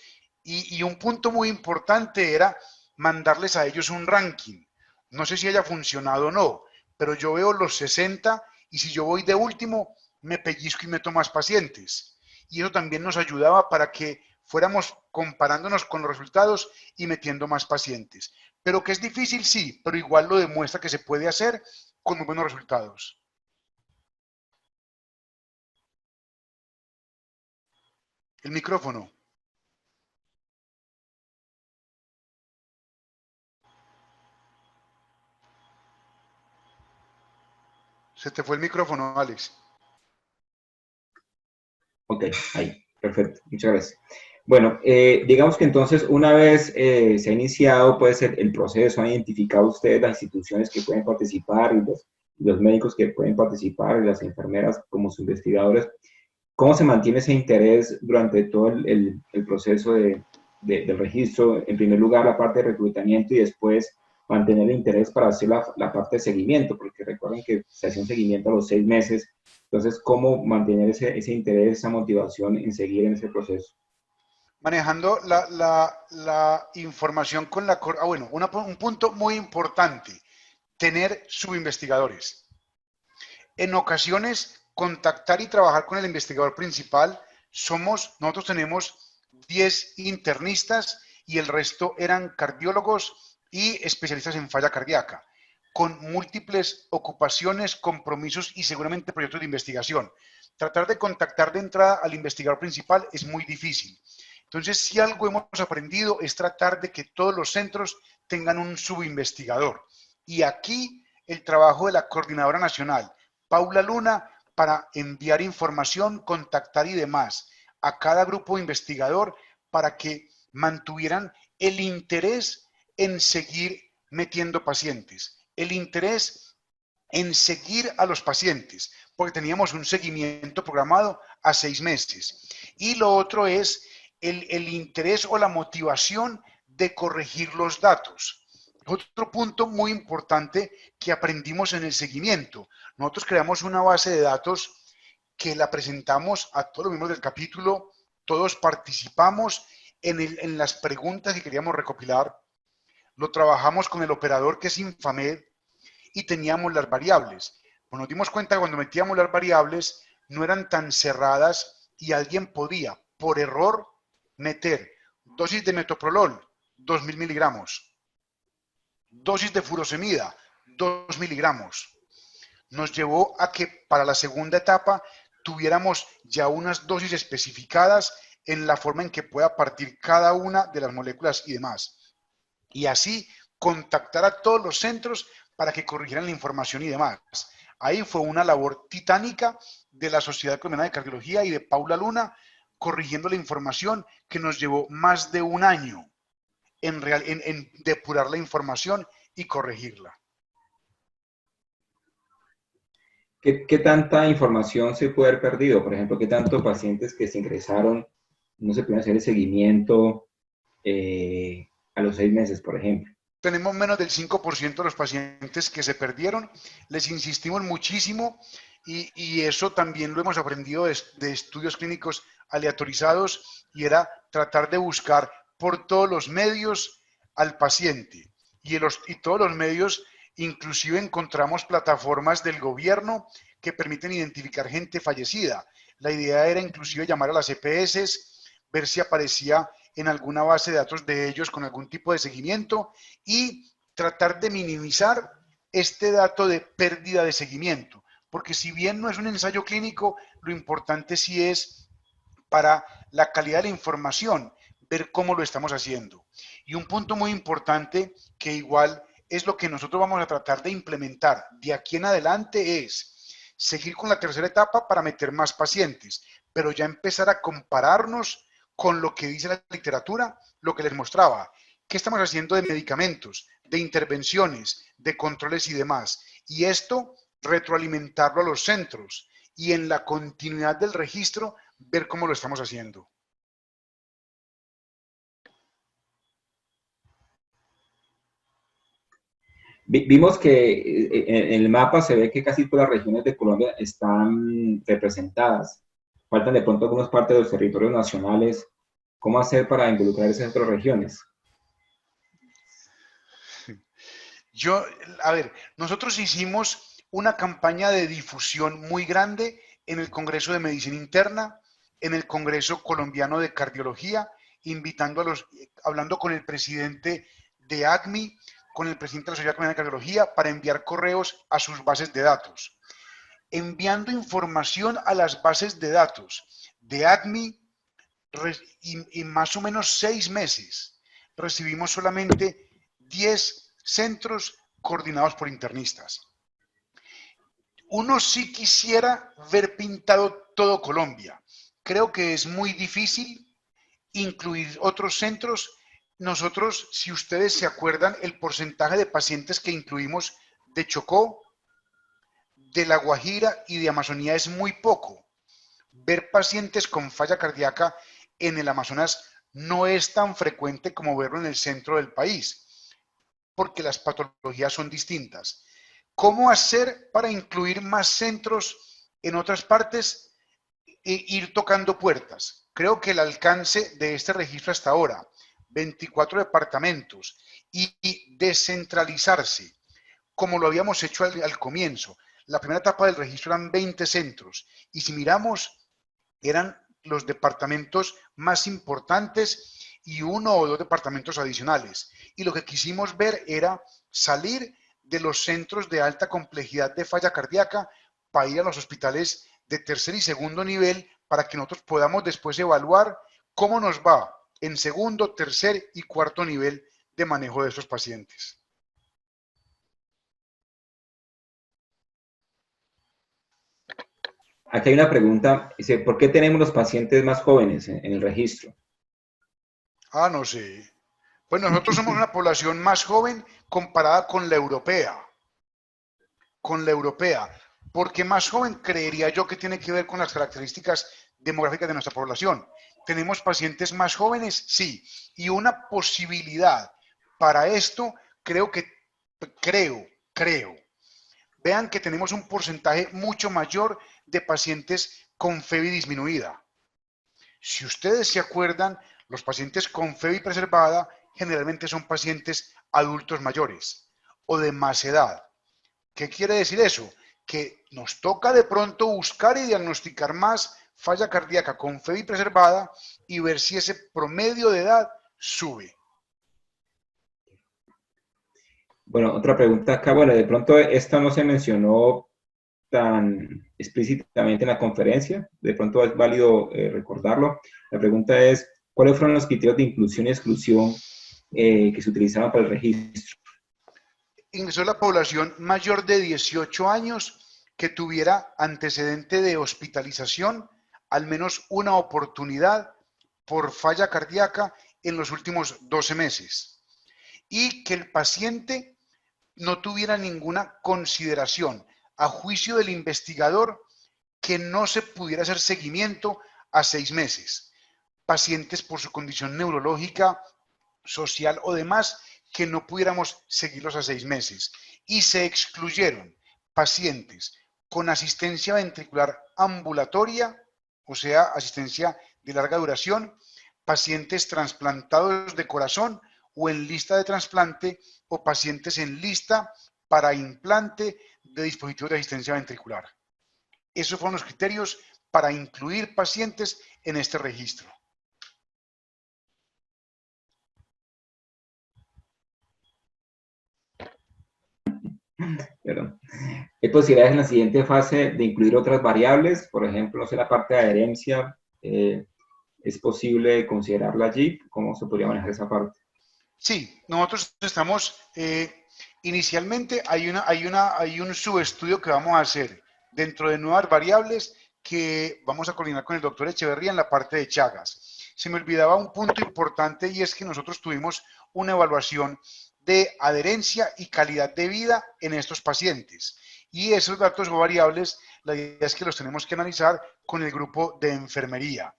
y un punto muy importante era mandarles a ellos un ranking. No sé si haya funcionado o no, pero yo veo los 60 y si yo voy de último, me pellizco y meto más pacientes. Y eso también nos ayudaba para que fuéramos comparándonos con los resultados y metiendo más pacientes. Pero que es difícil, sí, pero igual lo demuestra que se puede hacer con muy buenos resultados. El micrófono. Se te fue el micrófono, Alex. Ok, ahí, perfecto, muchas gracias. Bueno, digamos que entonces una vez se ha iniciado pues el proceso, han identificado ustedes las instituciones que pueden participar y los médicos que pueden participar y las enfermeras como sus investigadores, ¿cómo se mantiene ese interés durante todo el proceso del registro? En primer lugar, la parte de reclutamiento y después mantener el interés para hacer la parte de seguimiento, porque recuerden que se hace un seguimiento a los 6 meses. Entonces, ¿cómo mantener ese interés, esa motivación en seguir en ese proceso? Manejando la información con la... bueno, un punto muy importante, tener subinvestigadores. En ocasiones, contactar y trabajar con el investigador principal nosotros tenemos 10 internistas y el resto eran cardiólogos y especialistas en falla cardíaca, con múltiples ocupaciones, compromisos y seguramente proyectos de investigación. Tratar de contactar de entrada al investigador principal es muy difícil. Entonces, si algo hemos aprendido es tratar de que todos los centros tengan un subinvestigador. Y aquí el trabajo de la coordinadora nacional, Paula Luna, para enviar información, contactar y demás a cada grupo investigador para que mantuvieran el interés en seguir metiendo pacientes, el interés en seguir a los pacientes, porque teníamos un seguimiento programado a 6 meses. Y lo otro es el interés o la motivación de corregir los datos. Otro punto muy importante que aprendimos en el seguimiento. Nosotros creamos una base de datos que la presentamos a todos los miembros del capítulo, todos participamos en las preguntas que queríamos recopilar, lo trabajamos con el operador que es Infamed y teníamos las variables. Pues nos dimos cuenta que cuando metíamos las variables no eran tan cerradas y alguien podía, por error, meter dosis de metoprolol, 2.000 miligramos, dosis de furosemida, 2 miligramos. Nos llevó a que para la segunda etapa tuviéramos ya unas dosis especificadas en la forma en que pueda partir cada una de las moléculas y demás. Y así contactar a todos los centros para que corrigieran la información y demás. Ahí fue una labor titánica de la Sociedad Colombiana de Cardiología y de Paula Luna, corrigiendo la información que nos llevó más de un año en depurar la información y corregirla. ¿Qué tanta información se puede haber perdido? Por ejemplo, ¿qué tantos pacientes que se ingresaron no se pueden hacer el seguimiento a los 6 meses, por ejemplo? Tenemos menos del 5% de los pacientes que se perdieron. Les insistimos muchísimo y eso también lo hemos aprendido de estudios clínicos aleatorizados y era tratar de buscar por todos los medios al paciente. Y todos los medios, inclusive encontramos plataformas del gobierno que permiten identificar gente fallecida. La idea era inclusive llamar a las EPS, ver si aparecía en alguna base de datos de ellos con algún tipo de seguimiento y tratar de minimizar este dato de pérdida de seguimiento. Porque si bien no es un ensayo clínico, lo importante sí es para la calidad de la información, ver cómo lo estamos haciendo. Y un punto muy importante que igual es lo que nosotros vamos a tratar de implementar de aquí en adelante es seguir con la tercera etapa para meter más pacientes, pero ya empezar a compararnos con lo que dice la literatura, lo que les mostraba. ¿Qué estamos haciendo de medicamentos, de intervenciones, de controles y demás? Y esto retroalimentarlo a los centros y en la continuidad del registro ver cómo lo estamos haciendo. Vimos que en el mapa se ve que casi todas las regiones de Colombia están representadas. Faltan de pronto algunas partes de los territorios nacionales. ¿Cómo hacer para involucrar esas otras regiones? Nosotros hicimos una campaña de difusión muy grande en el Congreso de Medicina Interna, en el Congreso Colombiano de Cardiología, hablando con el presidente de ACMI, con el presidente de la Sociedad Colombiana de Cardiología, para enviar correos a sus bases de datos. Enviando información a las bases de datos de ACMI, y más o menos 6 meses, recibimos solamente 10 centros coordinados por internistas. Uno sí quisiera ver pintado todo Colombia. Creo que es muy difícil incluir otros centros. Nosotros, si ustedes se acuerdan, el porcentaje de pacientes que incluimos de Chocó, de La Guajira y de Amazonía es muy poco. Ver pacientes con falla cardíaca en el Amazonas no es tan frecuente como verlo en el centro del país, porque las patologías son distintas. ¿Cómo hacer para incluir más centros en otras partes e ir tocando puertas? Creo que el alcance de este registro hasta ahora, 24 departamentos, y descentralizarse, como lo habíamos hecho al comienzo. La primera etapa del registro eran 20 centros, y si miramos, eran los departamentos más importantes y uno o dos departamentos adicionales. Y lo que quisimos ver era salir de los centros de alta complejidad de falla cardíaca para ir a los hospitales de tercer y segundo nivel para que nosotros podamos después evaluar cómo nos va en segundo, tercer y cuarto nivel de manejo de estos pacientes. Aquí hay una pregunta, dice, ¿por qué tenemos los pacientes más jóvenes en el registro? Ah, no sé. Pues nosotros somos una población más joven comparada con la europea. Porque más joven creería yo que tiene que ver con las características demográficas de nuestra población. ¿Tenemos pacientes más jóvenes? Sí. Y una posibilidad para esto, creo. Vean que tenemos un porcentaje mucho mayor de pacientes con FEBI disminuida. Si ustedes se acuerdan, los pacientes con FEBI preservada generalmente son pacientes adultos mayores o de más edad. ¿Qué quiere decir eso? Que nos toca de pronto buscar y diagnosticar más falla cardíaca con FEBI preservada y ver si ese promedio de edad sube. Bueno, otra pregunta acá, bueno, de pronto esta no se mencionó tan explícitamente en la conferencia, de pronto es válido recordarlo. La pregunta es, ¿cuáles fueron los criterios de inclusión y exclusión que se utilizaban para el registro? Ingresó la población mayor de 18 años que tuviera antecedente de hospitalización, al menos una oportunidad por falla cardíaca en los últimos 12 meses. Y que el paciente no tuviera ninguna consideración a juicio del investigador que no se pudiera hacer seguimiento a 6 meses. Pacientes por su condición neurológica, social o demás, que no pudiéramos seguirlos a 6 meses. Y se excluyeron pacientes con asistencia ventricular ambulatoria, o sea, asistencia de larga duración, pacientes trasplantados de corazón o en lista de trasplante o pacientes en lista para implante de dispositivos de asistencia ventricular. Esos fueron los criterios para incluir pacientes en este registro. Perdón. ¿Hay posibilidades en la siguiente fase de incluir otras variables? Por ejemplo, no sé, la parte de adherencia, ¿es posible considerarla allí? ¿Cómo se podría manejar esa parte? Sí, nosotros estamos, inicialmente hay un subestudio que vamos a hacer dentro de nuevas variables que vamos a coordinar con el doctor Echeverría en la parte de Chagas. Se me olvidaba un punto importante y es que nosotros tuvimos una evaluación de adherencia y calidad de vida en estos pacientes. Y esos datos o variables, la idea es que los tenemos que analizar con el grupo de enfermería.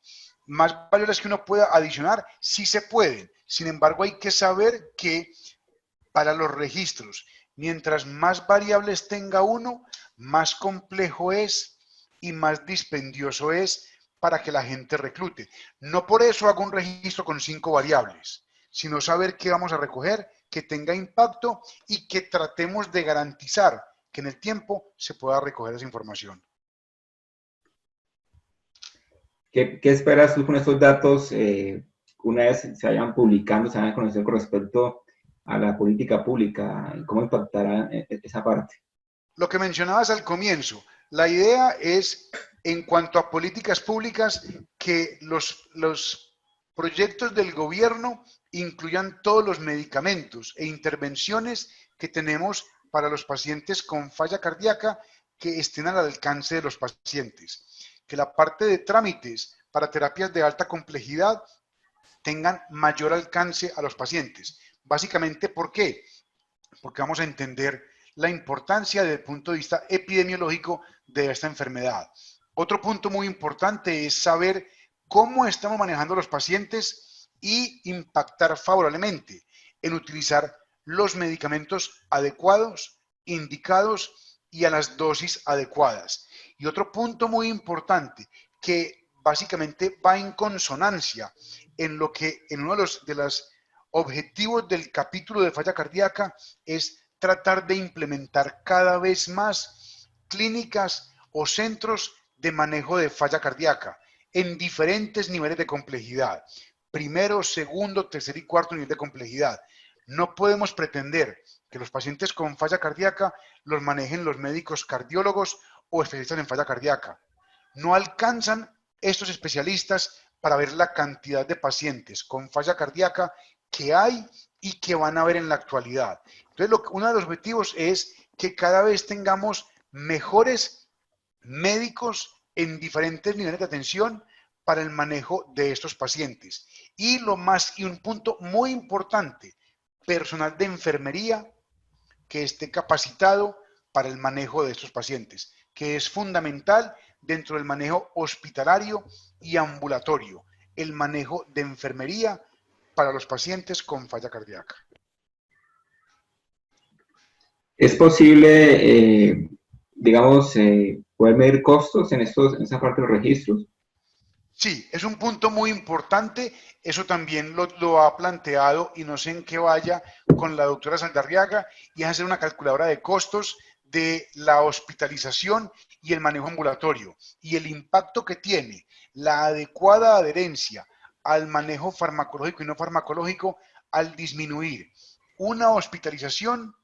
Más variables que uno pueda adicionar, sí se pueden. Sin embargo, hay que saber que para los registros, mientras más variables tenga uno, más complejo es y más dispendioso es para que la gente reclute. No por eso hago un registro con 5 variables, sino saber qué vamos a recoger, que tenga impacto y que tratemos de garantizar que en el tiempo se pueda recoger esa información. ¿Qué esperas tú con estos datos una vez se vayan publicando, se vayan a conocer con respecto a la política pública? ¿Cómo impactará esa parte? Lo que mencionabas al comienzo, la idea es, en cuanto a políticas públicas, que los proyectos del gobierno incluyan todos los medicamentos e intervenciones que tenemos para los pacientes con falla cardíaca que estén al alcance de los pacientes. Que la parte de trámites para terapias de alta complejidad tengan mayor alcance a los pacientes. Básicamente, ¿por qué? Porque vamos a entender la importancia desde el punto de vista epidemiológico de esta enfermedad. Otro punto muy importante es saber cómo estamos manejando los pacientes y impactar favorablemente en utilizar los medicamentos adecuados, indicados y a las dosis adecuadas. Y otro punto muy importante que básicamente va en consonancia en lo que en uno de los objetivos del capítulo de falla cardíaca es tratar de implementar cada vez más clínicas o centros de manejo de falla cardíaca en diferentes niveles de complejidad. Primero, segundo, tercer y cuarto nivel de complejidad. No podemos pretender que los pacientes con falla cardíaca los manejen los médicos cardiólogos o especialistas en falla cardíaca. No alcanzan estos especialistas para ver la cantidad de pacientes con falla cardíaca que hay y que van a ver en la actualidad. Entonces, uno de los objetivos es que cada vez tengamos mejores médicos en diferentes niveles de atención para el manejo de estos pacientes. Y un punto muy importante, personal de enfermería que esté capacitado para el manejo de estos pacientes, que es fundamental dentro del manejo hospitalario y ambulatorio, el manejo de enfermería para los pacientes con falla cardíaca. ¿Es posible, digamos, poder medir costos en esa parte de los registros? Sí, es un punto muy importante. Eso también lo ha planteado y no sé en qué vaya con la doctora Saldarriaga, y es hacer una calculadora de costos de la hospitalización y el manejo ambulatorio y el impacto que tiene la adecuada adherencia al manejo farmacológico y no farmacológico al disminuir una hospitalización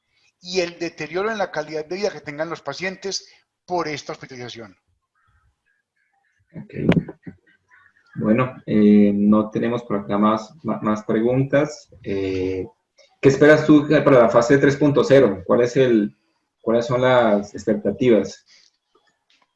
y el deterioro en la calidad de vida que tengan los pacientes por esta hospitalización. Okay. Bueno, no tenemos por acá más preguntas. ¿Qué esperas tú para la fase 3.0? ¿Cuáles son las expectativas?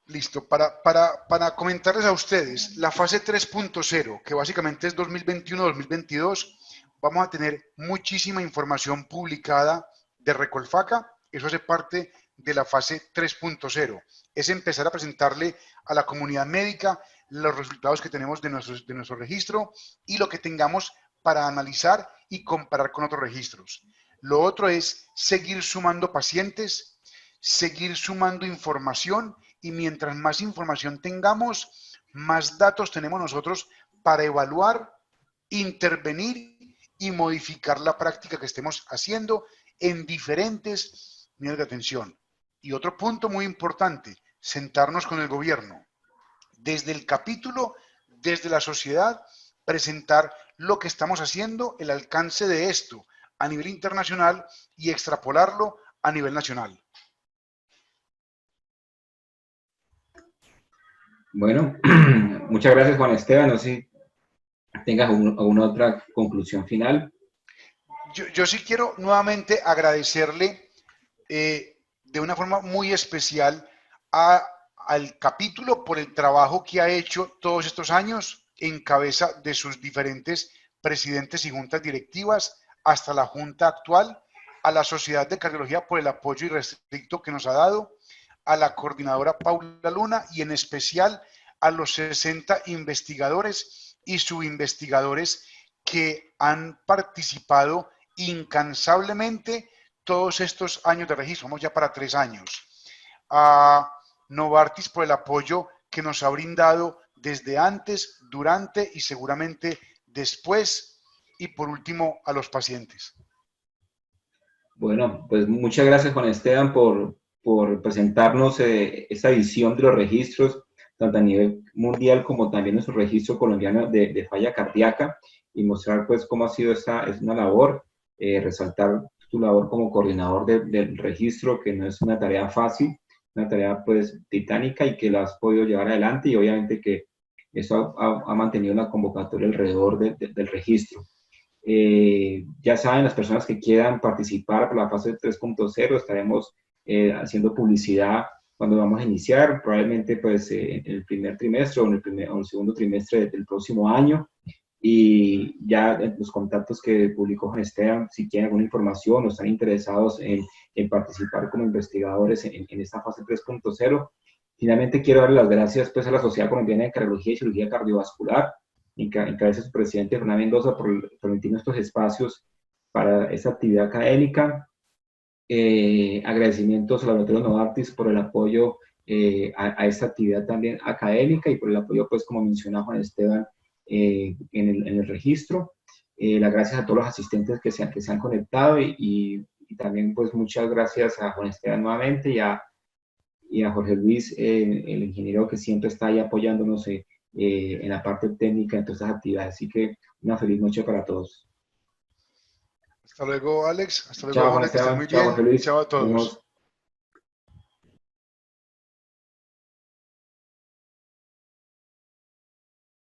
Listo, para comentarles a ustedes, la fase 3.0, que básicamente es 2021-2022, vamos a tener muchísima información publicada de Recolfaca. Eso hace parte de la fase 3.0. Es empezar a presentarle a la comunidad médica los resultados que tenemos de nuestro registro y lo que tengamos para analizar y comparar con otros registros. Lo otro es seguir sumando pacientes, seguir sumando información, y mientras más información tengamos, más datos tenemos nosotros para evaluar, intervenir y modificar la práctica que estemos haciendo en diferentes niveles de atención. Y otro punto muy importante, sentarnos con el gobierno. Desde el capítulo, desde la sociedad, presentar lo que estamos haciendo, el alcance de esto a nivel internacional y extrapolarlo a nivel nacional. Bueno, muchas gracias, Juan Esteban. No sé si tengas alguna otra conclusión final. Yo sí quiero nuevamente agradecerle de una forma muy especial al capítulo por el trabajo que ha hecho todos estos años en cabeza de sus diferentes presidentes y juntas directivas hasta la junta actual, a la Sociedad de Cardiología por el apoyo irrestricto que nos ha dado, a la coordinadora Paula Luna y en especial a los 60 investigadores y subinvestigadores que han participado incansablemente todos estos años de registro. Vamos ya para 3 años. A Novartis por el apoyo que nos ha brindado desde antes, durante y seguramente después. Y por último, a los pacientes. Bueno, pues muchas gracias, Juan Esteban, por presentarnos esa visión de los registros, tanto a nivel mundial como también nuestro registro colombiano de falla cardíaca, y mostrar pues cómo ha sido es una labor, resaltar tu labor como coordinador del registro, que no es una tarea fácil, una tarea pues titánica y que la has podido llevar adelante, y obviamente que eso ha mantenido la convocatoria alrededor del registro. Ya saben, las personas que quieran participar por la fase 3.0, estaremos haciendo publicidad cuando vamos a iniciar, probablemente pues en el primer trimestre o en el segundo trimestre del próximo año. Y ya los contactos que publicó Juan Esteban, si tienen alguna información o están interesados en participar como investigadores en esta fase 3.0. Finalmente quiero dar las gracias pues a la Sociedad Colombiana de Cardiología y Cirugía Cardiovascular, en cabeza de su presidente Fernán Mendoza, por permitirnos estos espacios para esta actividad académica. Agradecimientos al Laboratorio Novartis por el apoyo a esta actividad también académica y por el apoyo, pues, como mencionaba Juan Esteban, en el registro. Las gracias a todos los asistentes que se han conectado y también, pues, muchas gracias a Juan Esteban nuevamente y a Jorge Luis, el ingeniero que siempre está ahí apoyándonos en la parte técnica, en todas estas actividades. Así que una feliz noche para todos. Hasta luego, Alex. Hasta luego, Chao, Juan Juana, que estés Esteban. muy Chao, bien. José Luis. Chao a Nos todos. vemos.